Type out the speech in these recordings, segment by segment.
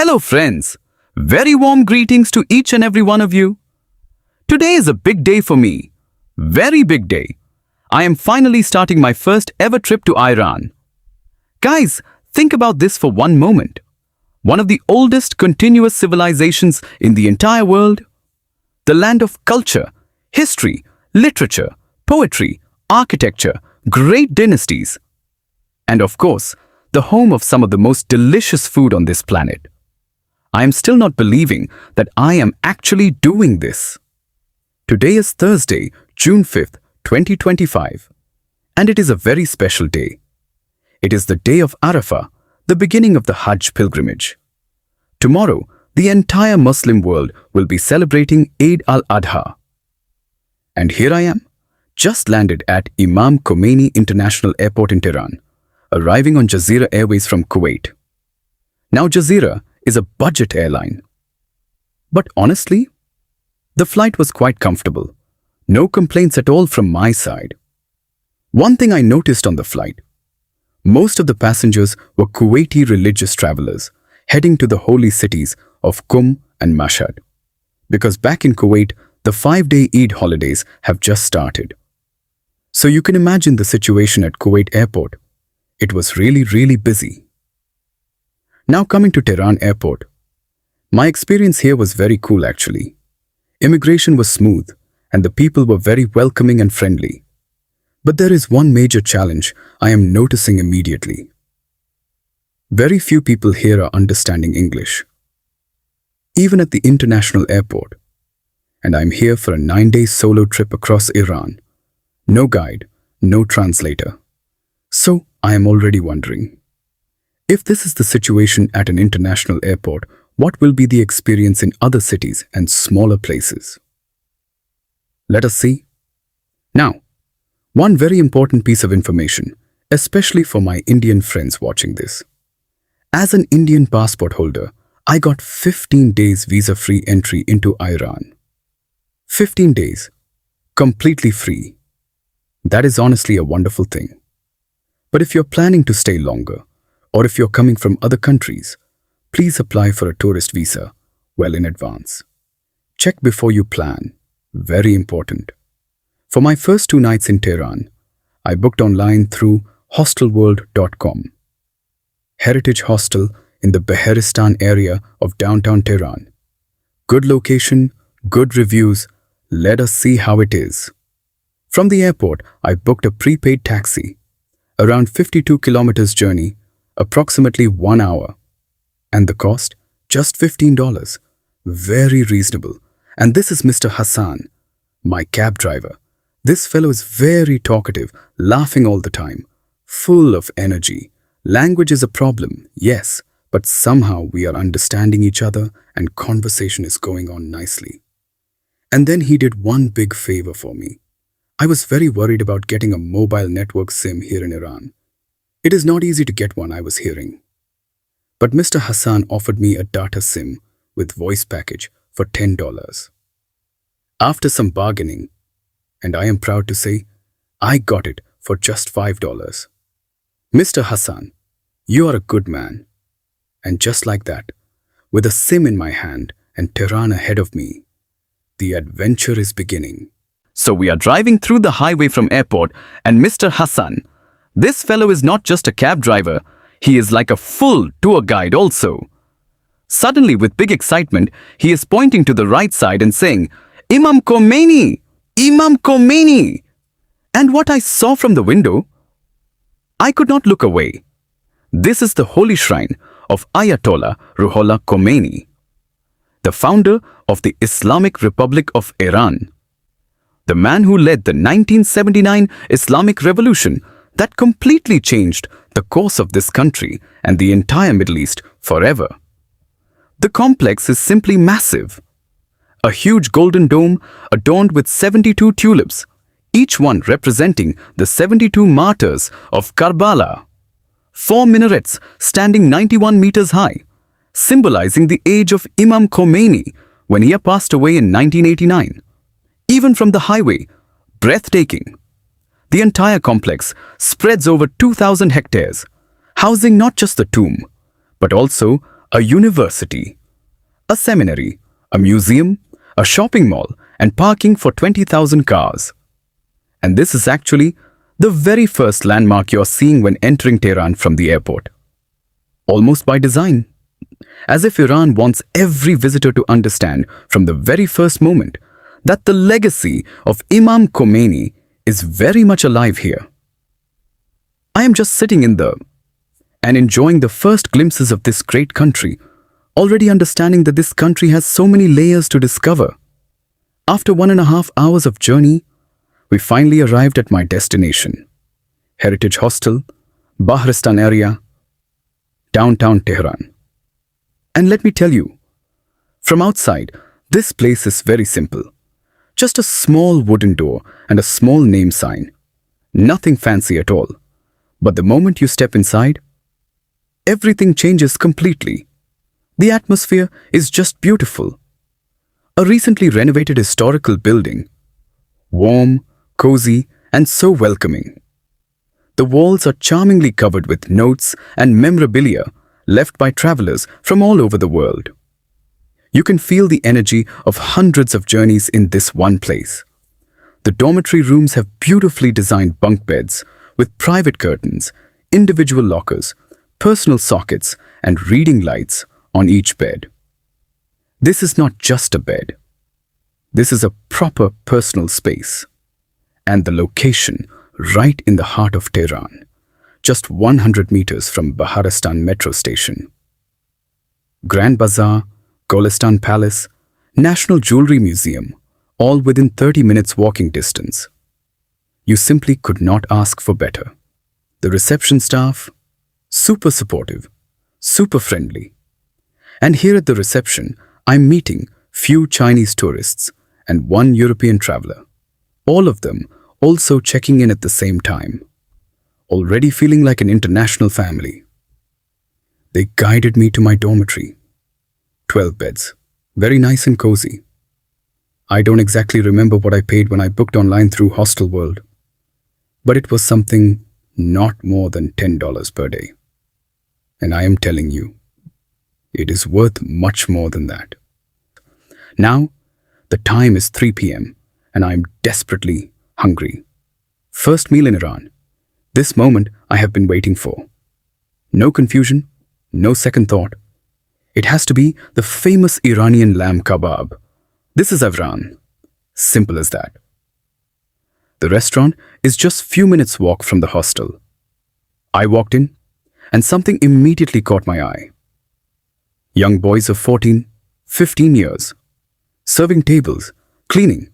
Hello friends, very warm greetings to each and every one of you. Today is a big day for me, very big day. I am finally starting my first ever trip to Iran. Guys, think about this for one moment. One of the oldest continuous civilizations in the entire world. The land of culture, history, literature, poetry, architecture, great dynasties. And of course, the home of some of the most delicious food on this planet. I am still not believing that I am actually doing this. Today is Thursday, June 5th, 2025, and it is a very special day. It is the day of Arafah, the beginning of the Hajj pilgrimage. Tomorrow, the entire Muslim world will be celebrating Eid al-Adha. And here I am, just landed at Imam Khomeini International Airport in Tehran, arriving on Jazeera Airways from Kuwait. Now Jazeera is a budget airline. But honestly, the flight was quite comfortable. No complaints at all from my side. One thing I noticed on the flight, most of the passengers were Kuwaiti religious travelers heading to the holy cities of Qum and Mashhad. Because back in Kuwait, the 5-day Eid holidays have just started. So you can imagine the situation at Kuwait airport. It was really busy. Now coming to Tehran airport. My experience here was very cool actually. Immigration was smooth and the people were very welcoming and friendly. But there is one major challenge I am noticing immediately. Very few people here are understanding English. Even at the international airport. And I'm here for a 9-day solo trip across Iran. No guide, no translator. So I am already wondering, if this is the situation at an international airport, what will be the experience in other cities and smaller places? Let us see. Now, one very important piece of information, especially for my Indian friends watching this. As an Indian passport holder, I got 15 days visa-free entry into Iran. 15 days, completely free. That is honestly a wonderful thing. But if you're planning to stay longer, or if you're coming from other countries, please apply for a tourist visa well in advance. Check before you plan. Very important. For my first 2 nights in Tehran, I booked online through hostelworld.com. Heritage Hostel in the Beheristan area of downtown Tehran. Good location, good reviews. Let us see how it is. From the airport, I booked a prepaid taxi. Around 52 kilometers journey, approximately 1 hour. And the cost? Just $15. Very reasonable. And this is Mr. Hassan, my cab driver. This fellow is very talkative, laughing all the time, full of energy. Language is a problem, yes, but somehow we are understanding each other and conversation is going on nicely. And then he did one big favor for me. I was very worried about getting a mobile network SIM here in Iran. It is not easy to get one, I was hearing. But Mr. Hassan offered me a data SIM with voice package for $10. After some bargaining, and I am proud to say, I got it for just $5. Mr. Hassan, you are a good man. And just like that, with a SIM in my hand and Tehran ahead of me, the adventure is beginning. So we are driving through the highway from airport and Mr. Hassan, this fellow is not just a cab driver, he is like a full tour guide also. Suddenly with big excitement, he is pointing to the right side and saying, Imam Khomeini! Imam Khomeini! And what I saw from the window, I could not look away. This is the holy shrine of Ayatollah Ruhollah Khomeini, the founder of the Islamic Republic of Iran. The man who led the 1979 Islamic Revolution that completely changed the course of this country and the entire Middle East forever. The complex is simply massive. A huge golden dome adorned with 72 tulips, each one representing the 72 martyrs of Karbala. 4 minarets standing 91 meters high, symbolizing the age of Imam Khomeini when he passed away in 1989. Even from the highway, breathtaking. The entire complex spreads over 2,000 hectares, housing not just the tomb, but also a university, a seminary, a museum, a shopping mall, and parking for 20,000 cars. And this is actually the very first landmark you're seeing when entering Tehran from the airport. Almost by design. As if Iran wants every visitor to understand from the very first moment that the legacy of Imam Khomeini is very much alive here. I am just sitting in and enjoying the first glimpses of this great country, already understanding that this country has so many layers to discover. After 1.5 hours of journey, we finally arrived at my destination. Heritage Hostel, Bahristan area, downtown Tehran. And let me tell you, from outside, this place is very simple. Just a small wooden door and a small name sign. Nothing fancy at all. But the moment you step inside, everything changes completely. The atmosphere is just beautiful. A recently renovated historical building. Warm, cozy, and so welcoming. The walls are charmingly covered with notes and memorabilia left by travelers from all over the world. You can feel the energy of hundreds of journeys in this one place. The dormitory rooms have beautifully designed bunk beds with private curtains, individual lockers, personal sockets, and reading lights on each bed. This is not just a bed. This is a proper personal space. And the location right in the heart of Tehran, just 100 meters from Baharistan metro station. Grand Bazaar, Golestan Palace, National Jewelry Museum, all within 30 minutes walking distance. You simply could not ask for better. The reception staff, super supportive, super friendly. And here at the reception, I'm meeting few Chinese tourists and one European traveler. All of them also checking in at the same time. Already feeling like an international family. They guided me to my dormitory. 12 beds, very nice and cozy. I don't exactly remember what I paid when I booked online through Hostel World, but it was something not more than $10 per day. And I am telling you, it is worth much more than that. Now, the time is 3 p.m. and I am desperately hungry. First meal in Iran. This moment I have been waiting for. No confusion, no second thought. It has to be the famous Iranian lamb kebab. This is Iran. Simple as that. The restaurant is just few minutes walk from the hostel. I walked in and something immediately caught my eye. Young boys of 14, 15 years, serving tables, cleaning,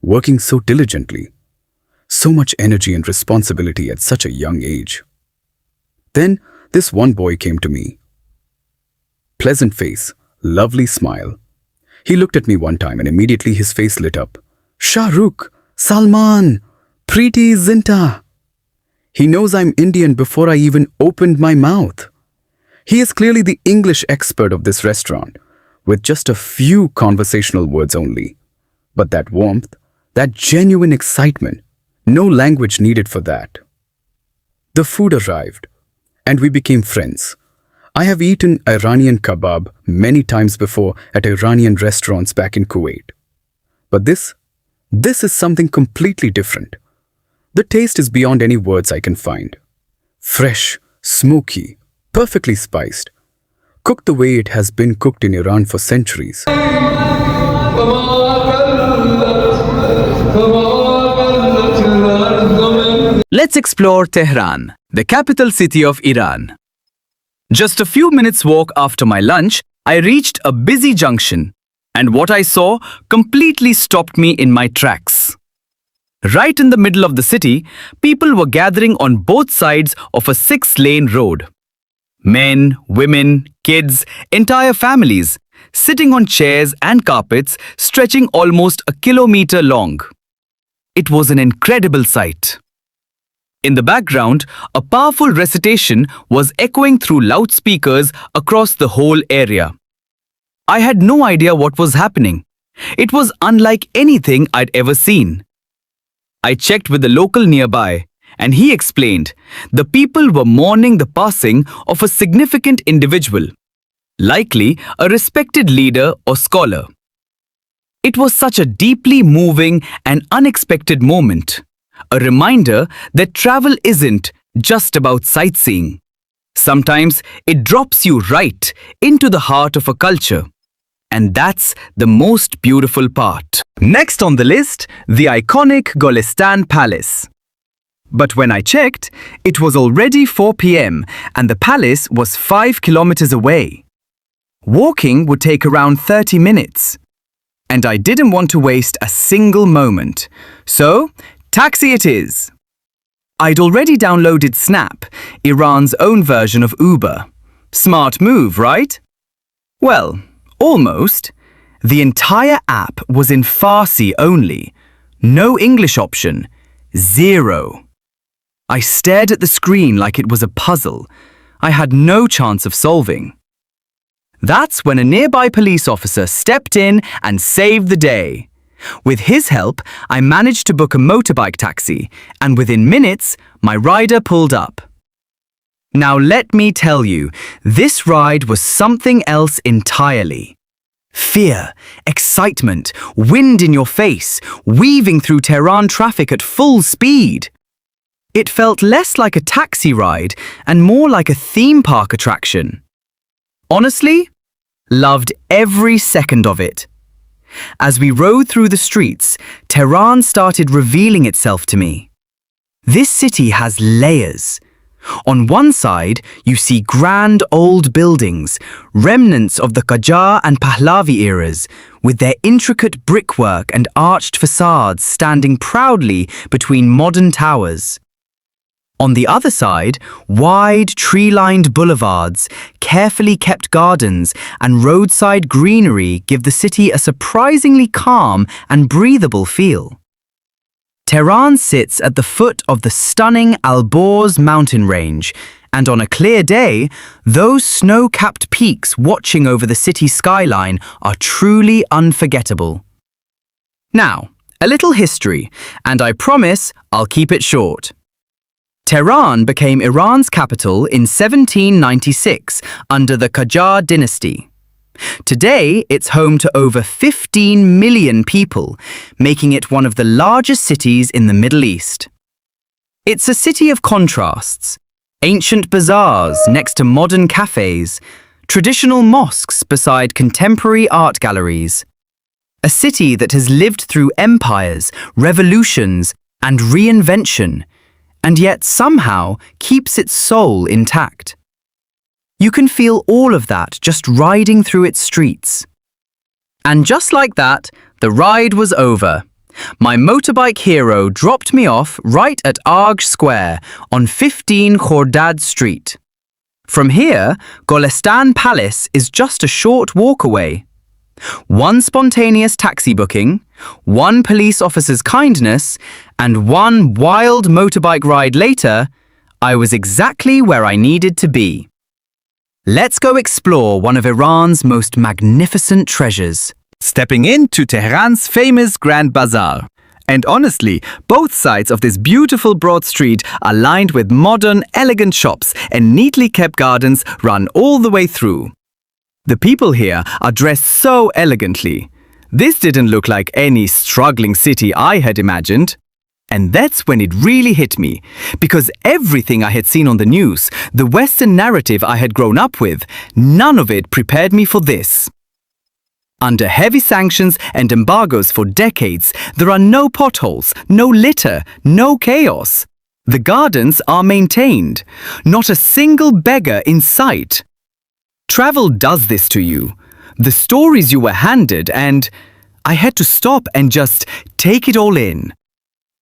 working so diligently. So much energy and responsibility at such a young age. Then this one boy came to me. Pleasant face, lovely smile. He looked at me one time and immediately his face lit up. Shah Rukh, Salman, Preeti Zinta. He knows I'm Indian before I even opened my mouth. He is clearly the English expert of this restaurant, with just a few conversational words only. But that warmth, that genuine excitement, no language needed for that. The food arrived, and we became friends. I have eaten Iranian kebab many times before at Iranian restaurants back in Kuwait. But this is something completely different. The taste is beyond any words I can find. Fresh, smoky, perfectly spiced, cooked the way it has been cooked in Iran for centuries. Let's explore Tehran, the capital city of Iran. Just a few minutes walk after my lunch, I reached a busy junction, and what I saw completely stopped me in my tracks. Right in the middle of the city, people were gathering on both sides of a 6-lane road. Men, women, kids, entire families, sitting on chairs and carpets stretching almost a kilometer long. It was an incredible sight. In the background, a powerful recitation was echoing through loudspeakers across the whole area. I had no idea what was happening. It was unlike anything I'd ever seen. I checked with the local nearby, and he explained the people were mourning the passing of a significant individual. likely a respected leader or scholar. It was such a deeply moving and unexpected moment, a reminder that travel isn't just about sightseeing. Sometimes it drops you right into the heart of a culture. And that's the most beautiful part. Next on the list, the iconic Golestan Palace. But when I checked, it was already 4 p.m. and the palace was 5 kilometers away. Walking would take around 30 minutes. And I didn't want to waste a single moment. So, taxi it is. I'd already downloaded Snap, Iran's own version of Uber. Smart move, right? Well, almost. The entire app was in Farsi only. No English option. Zero. I stared at the screen like it was a puzzle. I had no chance of solving. That's when a nearby police officer stepped in and saved the day. With his help, I managed to book a motorbike taxi, and within minutes, my rider pulled up. Now let me tell you, this ride was something else entirely. Fear, excitement, wind in your face, weaving through Tehran traffic at full speed. It felt less like a taxi ride and more like a theme park attraction. Honestly, loved every second of it. As we rode through the streets, Tehran started revealing itself to me. This city has layers. On one side, you see grand old buildings, remnants of the Qajar and Pahlavi eras, with their intricate brickwork and arched facades standing proudly between modern towers. On the other side, wide, tree-lined boulevards, carefully kept gardens, and roadside greenery give the city a surprisingly calm and breathable feel. Tehran sits at the foot of the stunning Alborz mountain range, and on a clear day, those snow-capped peaks watching over the city skyline are truly unforgettable. Now, a little history, and I promise I'll keep it short. Tehran became Iran's capital in 1796 under the Qajar dynasty. Today, it's home to over 15 million people, making it one of the largest cities in the Middle East. It's a city of contrasts. Ancient bazaars next to modern cafes, traditional mosques beside contemporary art galleries. A city that has lived through empires, revolutions, and reinvention, and yet somehow keeps its soul intact. You can feel all of that just riding through its streets. And just like that, the ride was over. My motorbike hero dropped me off right at Arg Square on 15 Khordad Street. From here, Golestan Palace is just a short walk away. One spontaneous taxi booking, one police officer's kindness, and one wild motorbike ride later, I was exactly where I needed to be. Let's go explore one of Iran's most magnificent treasures. Stepping into Tehran's famous Grand Bazaar. And honestly, both sides of this beautiful broad street are lined with modern, elegant shops and neatly kept gardens run all the way through. The people here are dressed so elegantly. This didn't look like any struggling city I had imagined. And that's when it really hit me, because everything I had seen on the news, the Western narrative I had grown up with, none of it prepared me for this. Under heavy sanctions and embargoes for decades, there are no potholes, no litter, no chaos. The gardens are maintained, not a single beggar in sight. Travel does this to you. The stories you were handed, and I had to stop and just take it all in.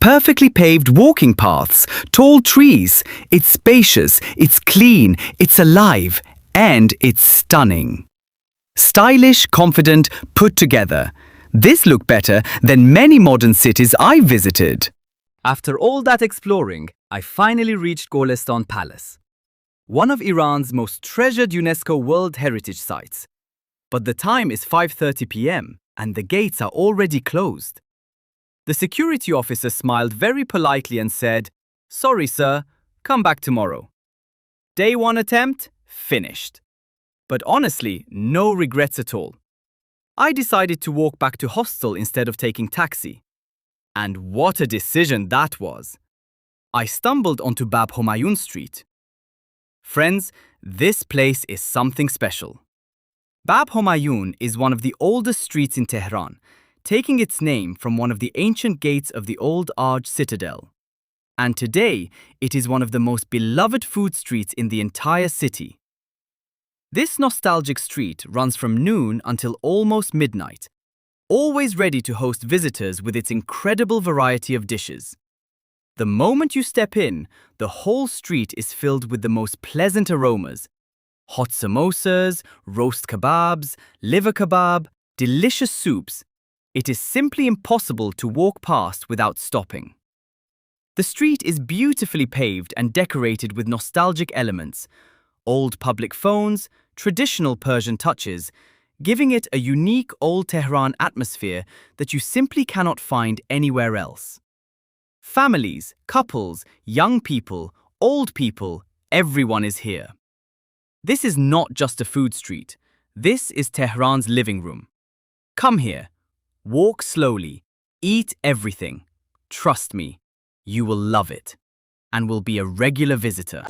Perfectly paved walking paths, tall trees. It's spacious, it's clean, it's alive, and it's stunning. Stylish, confident, put together. This looked better than many modern cities I visited. After all that exploring, I finally reached Golestan Palace, one of Iran's most treasured UNESCO World Heritage Sites. But the time is 5:30 p.m. and the gates are already closed. The security officer smiled very politely and said, "Sorry, sir, come back tomorrow." Day one attempt, finished. But honestly, no regrets at all. I decided to walk back to hostel instead of taking taxi. And what a decision that was! I stumbled onto Bab Homayun Street. Friends, this place is something special. Bab Homayun is one of the oldest streets in Tehran, taking its name from one of the ancient gates of the old Arj citadel. And today, it is one of the most beloved food streets in the entire city. This nostalgic street runs from noon until almost midnight, always ready to host visitors with its incredible variety of dishes. The moment you step in, the whole street is filled with the most pleasant aromas. Hot samosas, roast kebabs, liver kebab, delicious soups. It is simply impossible to walk past without stopping. The street is beautifully paved and decorated with nostalgic elements, old public phones, traditional Persian touches, giving it a unique old Tehran atmosphere that you simply cannot find anywhere else. Families, couples, young people, old people, everyone is here. This is not just a food street. This is Tehran's living room. Come here, walk slowly, eat everything. Trust me, you will love it and will be a regular visitor.